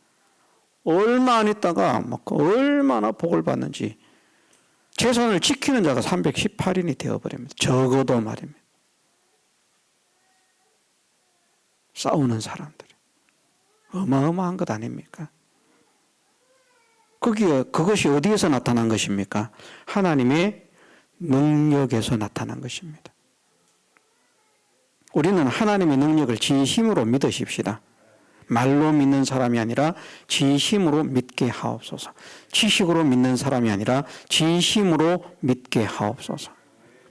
얼마 안 있다가 얼마나 복을 받는지 재산을 지키는 자가 318인이 되어버립니다. 적어도 말입니다. 싸우는 사람들이 어마어마한 것 아닙니까? 그것이 어디에서 나타난 것입니까? 하나님의 능력에서 나타난 것입니다. 우리는 하나님의 능력을 진심으로 믿으십시다. 말로 믿는 사람이 아니라 진심으로 믿게 하옵소서. 지식으로 믿는 사람이 아니라 진심으로 믿게 하옵소서.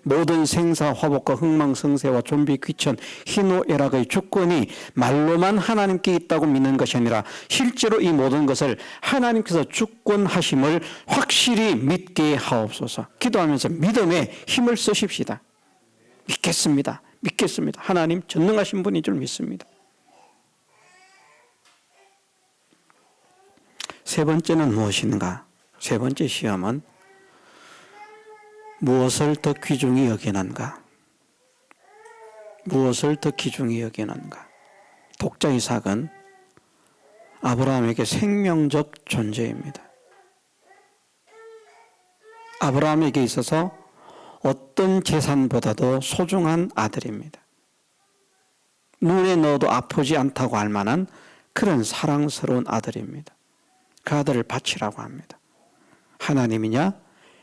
모든 생사, 화복과 흥망성쇠와 존비, 귀천, 희노애락의 주권이 말로만 하나님께 있다고 믿는 것이 아니라 실제로 이 모든 것을 하나님께서 주권하심을 확실히 믿게 하옵소서. 기도하면서 믿음에 힘을 쓰십시다. 믿겠습니다. 믿겠습니다. 하나님 전능하신 분인 줄 믿습니다. 세 번째는 무엇인가? 세 번째 시험은 무엇을 더 귀중히 여기는가? 무엇을 더 귀중히 여기는가? 독자 이삭은 아브라함에게 생명적 존재입니다. 아브라함에게 있어서 어떤 재산보다도 소중한 아들입니다. 눈에 넣어도 아프지 않다고 할 만한 그런 사랑스러운 아들입니다. 그 아들을 바치라고 합니다. 하나님이냐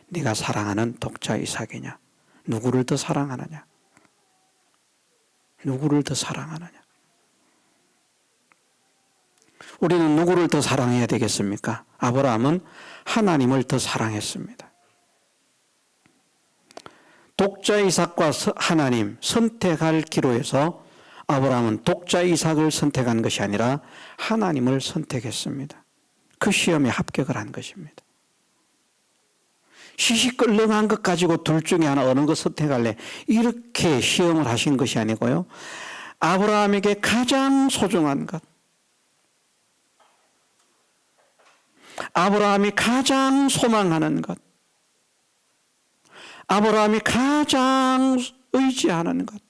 네가 사랑하는 독자 이삭이냐, 누구를 더 사랑하느냐, 누구를 더 사랑하느냐. 우리는 누구를 더 사랑해야 되겠습니까? 아브라함은 하나님을 더 사랑했습니다. 독자 이삭과 하나님 선택할 기로에서 아브라함은 독자 이삭을 선택한 것이 아니라 하나님을 선택했습니다. 그 시험에 합격을 한 것입니다. 시시껄렁한 것 가지고 둘 중에 하나 어느 것 선택할래? 이렇게 시험을 하신 것이 아니고요. 아브라함에게 가장 소중한 것, 아브라함이 가장 소망하는 것, 아브라함이 가장 의지하는 것,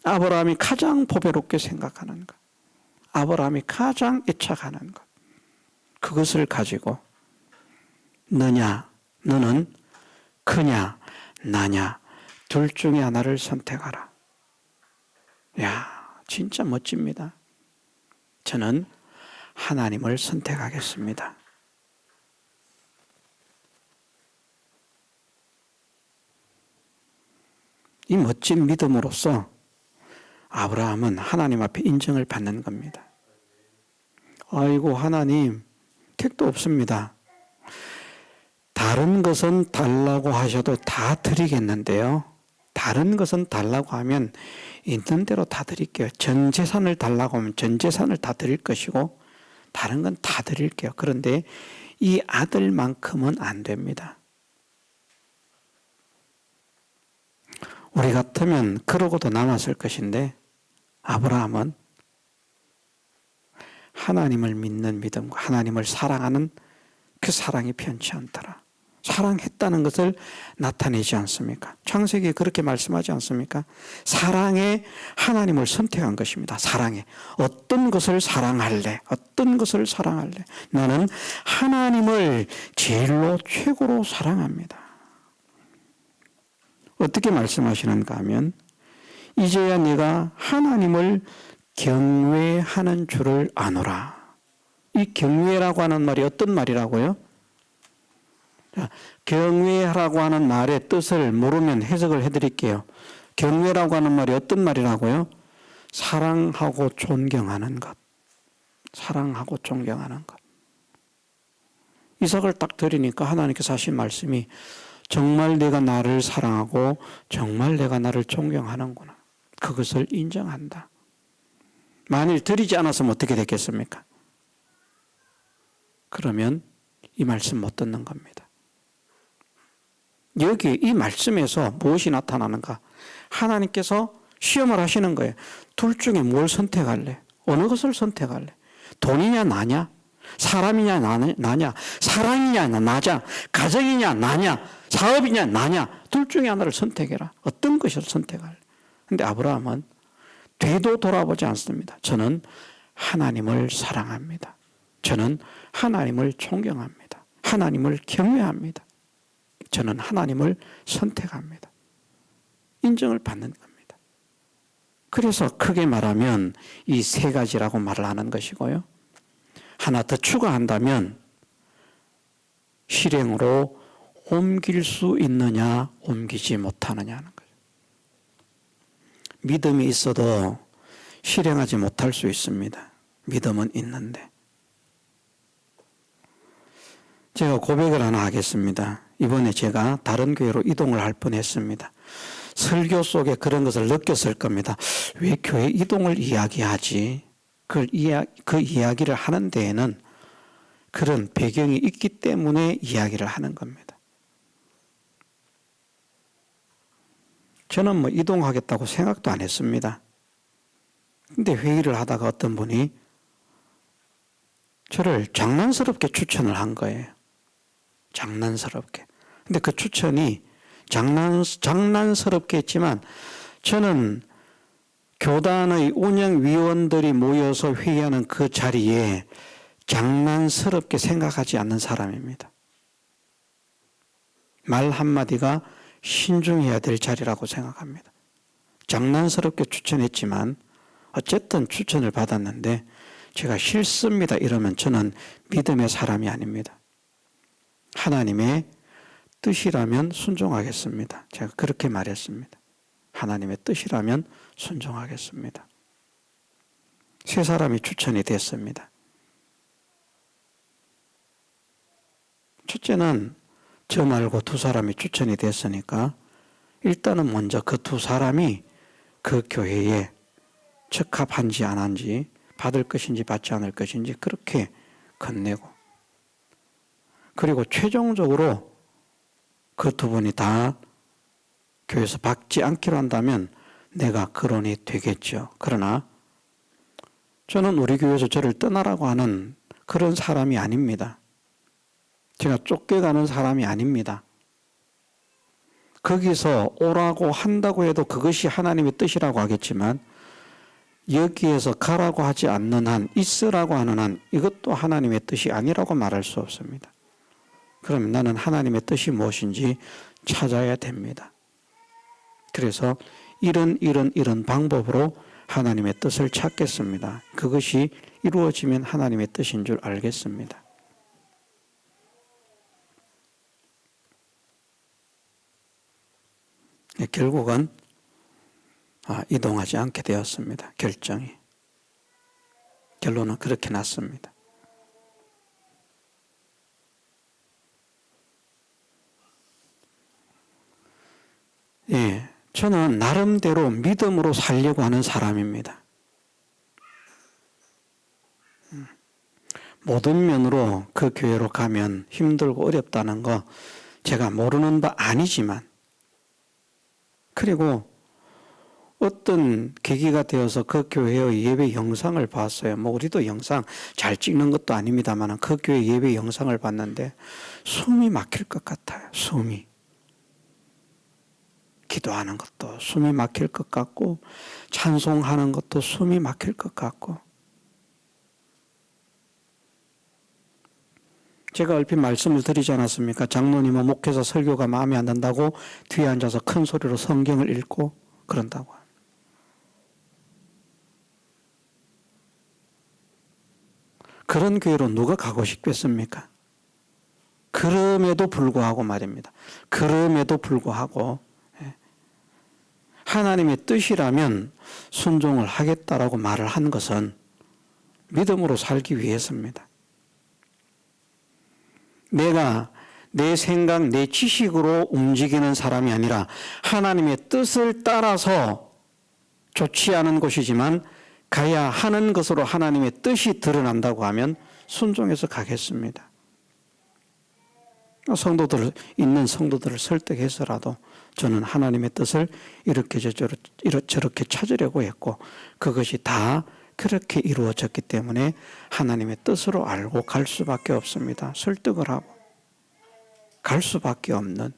아브라함이 가장 보배롭게 생각하는 것, 아브라함이 가장 애착하는 것, 그것을 가지고 너는 크냐 나냐 둘 중에 하나를 선택하라. 야, 진짜 멋집니다. 저는 하나님을 선택하겠습니다. 이 멋진 믿음으로써 아브라함은 하나님 앞에 인정을 받는 겁니다. 아이고 하나님, 택도 없습니다. 다른 것은 달라고 하셔도 다 드리겠는데요. 다른 것은 달라고 하면 있는 대로 다 드릴게요. 전 재산을 달라고 하면 전 재산을 다 드릴 것이고 다른 건 다 드릴게요. 그런데 이 아들만큼은 안 됩니다. 우리 같으면 그러고도 남았을 것인데 아브라함은 하나님을 믿는 믿음과 하나님을 사랑하는 그 사랑이 편치 않더라. 사랑했다는 것을 나타내지 않습니까? 창세기에 그렇게 말씀하지 않습니까? 사랑에 하나님을 선택한 것입니다. 사랑에. 어떤 것을 사랑할래? 어떤 것을 사랑할래? 나는 하나님을 제일로 최고로 사랑합니다. 어떻게 말씀하시는가 하면 이제야 네가 하나님을 경외하는 줄을 아노라. 이 경외라고 하는 말이 어떤 말이라고요? 경외라고 하는 말의 뜻을 모르면 해석을 해드릴게요. 경외라고 하는 말이 어떤 말이라고요? 사랑하고 존경하는 것. 사랑하고 존경하는 것. 이삭을 딱 드리니까 하나님께서 하신 말씀이 정말 내가 나를 사랑하고 정말 내가 나를 존경하는구나. 그것을 인정한다. 만일 드리지 않았으면 어떻게 됐겠습니까? 그러면 이 말씀 못 듣는 겁니다. 여기 이 말씀에서 무엇이 나타나는가? 하나님께서 시험을 하시는 거예요. 둘 중에 뭘 선택할래? 어느 것을 선택할래? 돈이냐 나냐? 사람이냐 나냐? 사랑이냐 나냐? 가정이냐 나냐? 사업이냐 나냐? 둘 중에 하나를 선택해라. 어떤 것을 선택할래? 근데 아브라함은 뒤도 돌아보지 않습니다. 저는 하나님을 사랑합니다. 저는 하나님을 존경합니다. 하나님을 경외합니다. 저는 하나님을 선택합니다. 인정을 받는 겁니다. 그래서 크게 말하면 이 세 가지라고 말을 하는 것이고요. 하나 더 추가한다면 실행으로 옮길 수 있느냐 옮기지 못하느냐는 거죠. 믿음이 있어도 실행하지 못할 수 있습니다. 믿음은 있는데. 제가 고백을 하나 하겠습니다. 이번에 제가 다른 교회로 이동을 할 뻔했습니다. 설교 속에 그런 것을 느꼈을 겁니다. 왜 교회 이동을 이야기하지? 그 이야기를 하는 데에는 그런 배경이 있기 때문에 이야기를 하는 겁니다. 저는 이동하겠다고 생각도 안 했습니다. 근데 회의를 하다가 어떤 분이 저를 장난스럽게 추천을 한 거예요. 장난스럽게. 근데 그 추천이 장난스럽게 했지만 저는 교단의 운영위원들이 모여서 회의하는 그 자리에 장난스럽게 생각하지 않는 사람입니다. 말 한마디가 신중해야 될 자리라고 생각합니다. 장난스럽게 추천했지만 어쨌든 추천을 받았는데 제가 싫습니다 이러면 저는 믿음의 사람이 아닙니다. 하나님의 뜻이라면 순종하겠습니다. 제가 그렇게 말했습니다. 하나님의 뜻이라면 순종하겠습니다. 세 사람이 추천이 됐습니다. 첫째는 저 말고 두 사람이 추천이 됐으니까 일단은 먼저 그 두 사람이 그 교회에 적합한지 안 한지, 받을 것인지 받지 않을 것인지 그렇게 건네고, 그리고 최종적으로 그 두 분이 다 교회에서 받지 않기로 한다면 내가 거론이 되겠죠. 그러나 저는 우리 교회에서 저를 떠나라고 하는 그런 사람이 아닙니다. 제가 쫓겨가는 사람이 아닙니다. 거기서 오라고 한다고 해도 그것이 하나님의 뜻이라고 하겠지만 여기에서 가라고 하지 않는 한, 있으라고 하는 한 이것도 하나님의 뜻이 아니라고 말할 수 없습니다. 그러면 나는 하나님의 뜻이 무엇인지 찾아야 됩니다. 그래서 이런 방법으로 하나님의 뜻을 찾겠습니다. 그것이 이루어지면 하나님의 뜻인 줄 알겠습니다. 결국은 이동하지 않게 되었습니다. 결정이. 결론은 그렇게 났습니다. 예, 저는 나름대로 믿음으로 살려고 하는 사람입니다. 모든 면으로 그 교회로 가면 힘들고 어렵다는 거 제가 모르는 바 아니지만, 그리고 어떤 계기가 되어서 그 교회의 예배 영상을 봤어요. 우리도 영상 잘 찍는 것도 아닙니다만 그 교회 예배 영상을 봤는데 숨이 막힐 것 같아요. 숨이. 기도하는 것도 숨이 막힐 것 같고 찬송하는 것도 숨이 막힐 것 같고, 제가 얼핏 말씀을 드리지 않았습니까? 장로님은 목회자 설교가 마음에 안 든다고 뒤에 앉아서 큰 소리로 성경을 읽고 그런다고. 그런 교회로 누가 가고 싶겠습니까? 그럼에도 불구하고 말입니다. 그럼에도 불구하고 하나님의 뜻이라면 순종을 하겠다라고 말을 한 것은 믿음으로 살기 위해서입니다. 내가 내 생각, 내 지식으로 움직이는 사람이 아니라 하나님의 뜻을 따라서 좋지 않은 것이지만 가야 하는 것으로 하나님의 뜻이 드러난다고 하면 순종해서 가겠습니다. 있는 성도들을 설득해서라도 저는 하나님의 뜻을 이렇게 저렇게 찾으려고 했고, 그것이 다 그렇게 이루어졌기 때문에 하나님의 뜻으로 알고 갈 수밖에 없습니다. 설득을 하고 갈 수밖에 없는.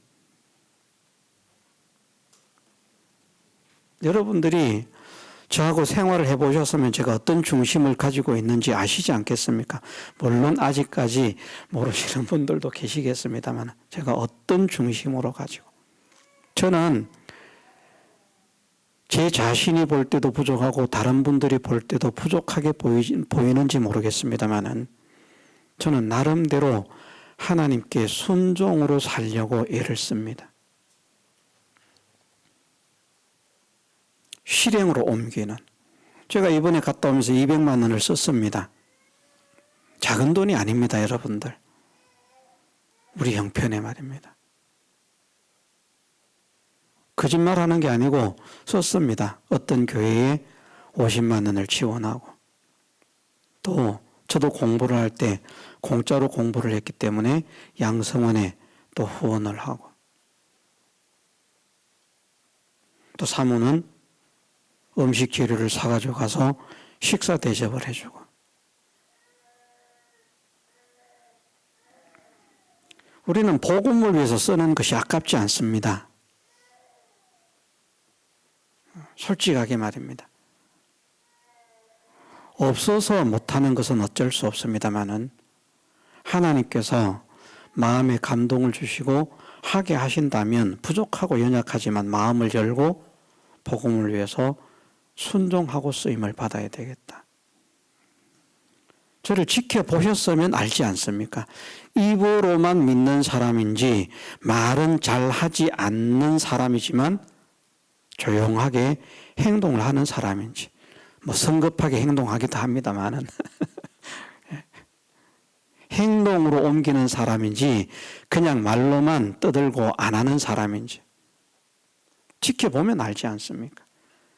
여러분들이 저하고 생활을 해보셨으면 제가 어떤 중심을 가지고 있는지 아시지 않겠습니까? 물론 아직까지 모르시는 분들도 계시겠습니다만 제가 어떤 중심으로 가지고, 저는 제 자신이 볼 때도 부족하고 다른 분들이 볼 때도 부족하게 보이는지 모르겠습니다만 저는 나름대로 하나님께 순종으로 살려고 애를 씁니다. 실행으로 옮기는. 제가 이번에 갔다 오면서 200만 원을 썼습니다. 작은 돈이 아닙니다, 여러분들. 우리 형편에 말입니다. 거짓말하는 게 아니고 썼습니다. 어떤 교회에 50만 원을 지원하고, 또 저도 공부를 할 때 공짜로 공부를 했기 때문에 양성원에 또 후원을 하고, 또 사모는 음식 재료를 사가지고 가서 식사 대접을 해주고, 우리는 복음을 위해서 쓰는 것이 아깝지 않습니다. 솔직하게 말입니다. 없어서 못하는 것은 어쩔 수 없습니다만은 하나님께서 마음에 감동을 주시고 하게 하신다면 부족하고 연약하지만 마음을 열고 복음을 위해서 순종하고 쓰임을 받아야 되겠다. 저를 지켜보셨으면 알지 않습니까? 입으로만 믿는 사람인지 말은 잘하지 않는 사람이지만 조용하게 행동을 하는 사람인지, 뭐 성급하게 행동하기도 합니다만은 행동으로 옮기는 사람인지 그냥 말로만 떠들고 안 하는 사람인지 지켜보면 알지 않습니까?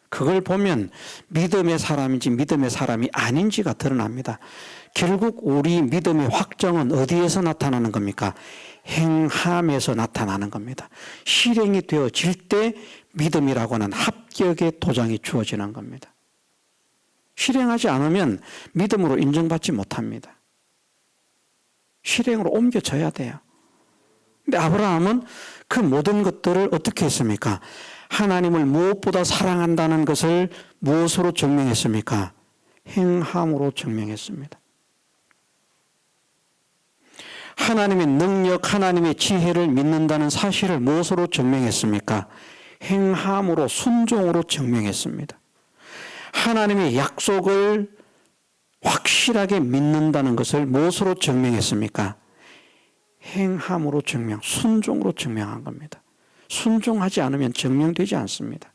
그걸 보면 믿음의 사람인지 믿음의 사람이 아닌지가 드러납니다. 결국 우리 믿음의 확정은 어디에서 나타나는 겁니까? 행함에서 나타나는 겁니다. 실행이 되어질 때 믿음이라고 하는 합격의 도장이 주어지는 겁니다. 실행하지 않으면 믿음으로 인정받지 못합니다. 실행으로 옮겨져야 돼요. 근데 아브라함은 그 모든 것들을 어떻게 했습니까? 하나님을 무엇보다 사랑한다는 것을 무엇으로 증명했습니까? 행함으로 증명했습니다. 하나님의 능력, 하나님의 지혜를 믿는다는 사실을 무엇으로 증명했습니까? 행함으로, 순종으로 증명했습니다. 하나님의 약속을 확실하게 믿는다는 것을 무엇으로 증명했습니까? 행함으로 증명, 순종으로 증명한 겁니다. 순종하지 않으면 증명되지 않습니다.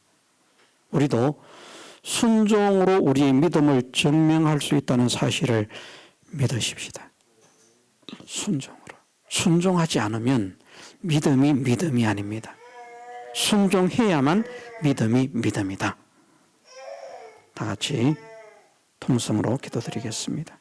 우리도 순종으로 우리의 믿음을 증명할 수 있다는 사실을 믿으십시다. 순종으로. 순종하지 않으면 믿음이 믿음이 아닙니다. 순종해야만 믿음이 믿음이다. 다 같이 통성으로 기도드리겠습니다.